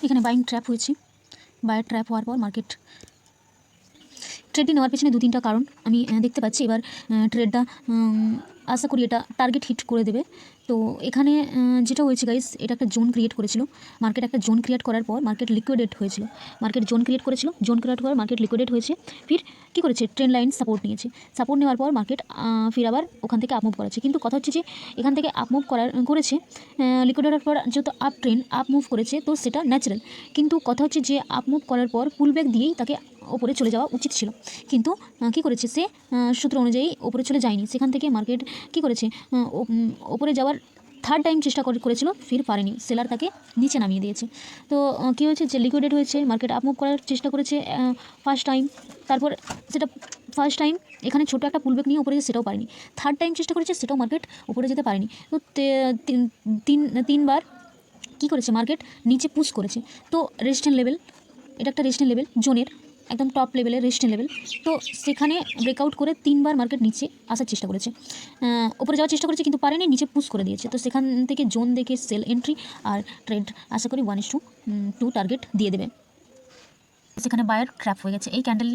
এখানে buying trap হয়েছে। Buyer trap হওয়ার পর মার্কেট ট্রেডটি নেওয়ার পেছনে 2-3টা কারণ আমি দেখতে পাচ্ছি। এবার ট্রেডটা আশা করি এটা টার্গেট হিট করে দেবে। তো এখানে যেটা হয়েছে গাইস, এটা একটা জোন ক্রিয়েট করেছিল মার্কেট। একটা জোন ক্রিয়েট করার পর মার্কেট লিকুইডেট হয়েছিল। মার্কেট জোন ক্রিয়েট করেছিল, জোন ক্রিয়েট করার মার্কেট লিকুইডেট হয়েছে। ফির কী করেছে, ট্রেন্ড লাইন সাপোর্ট নিয়েছে। সাপোর্ট নেওয়ার পর মার্কেট ফির আবার ওখান থেকে আপমুভ করেছে। কিন্তু কথা হচ্ছে যে এখান থেকে আপমুভ করেছে, লিকুইডেটের পর যেহেতু আপ ট্রেন্ড আপ মুভ করেছে তো সেটা ন্যাচারাল। কিন্তু কথা হচ্ছে যে আপ মুভ করার পর পুলব্যাক দিয়েই তাকে ওপরে চলে যাওয়া উচিত ছিল। কিন্তু কী করেছে সে সূত্র অনুযায়ী ওপরে চলে যায়নি। সেখান থেকে মার্কেট কী করেছে, ওপরে যাওয়ার থার্ড টাইম চেষ্টা করেছিল, ফির পারেনি, সেলার তাকে নিচে নামিয়ে দিয়েছে। তো কী হয়েছে যে লিকুইডেট হয়েছে, মার্কেট আপমুভ করার চেষ্টা করেছে ফার্স্ট টাইম, তারপর সেটা ফার্স্ট টাইম এখানে ছোটো একটা পুলব্যাক নিয়ে ওপরে সেটাও পারেনি। থার্ড টাইম চেষ্টা করেছে, সেটাও মার্কেট ওপরে যেতে পারেনি। তো তিনবার কী করেছে, মার্কেট নিচে পুশ করেছে। তো রেজিস্ট্যান্স লেভেল, এটা একটা রেজিস্ট্যান্স লেভেল জোনের একদম টপ লেভেলের রেজিস্ট্যান্স লেভেল। তো সেখানে ব্রেকআউট করে 3বার মার্কেট নিচে আসার চেষ্টা করেছে, ওপরে যাওয়ার চেষ্টা করেছে কিন্তু পারেনি, নিচে পুশ করে দিয়েছে। তো সেখান থেকে জোন দেখে সেল এন্ট্রি আর ট্রেড আশা করি 1:2 টার্গেট দিয়ে দেবে। সেখানে বায়ার ট্র্যাপ হয়ে গেছে। এই ক্যান্ডেল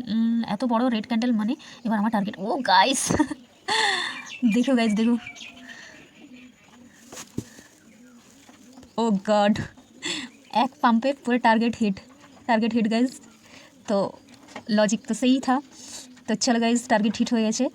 এত বড় রেড ক্যান্ডেল, মানে এবার আমার টার্গেট। ও গাইস দেখো গাইস, দেখো, ও गॉड, एक पंप पे पूरा टारगेट हिट गाइज। तो लॉजिक तो सही था। तो चलो गाइज, टारगेट हिट हो गए।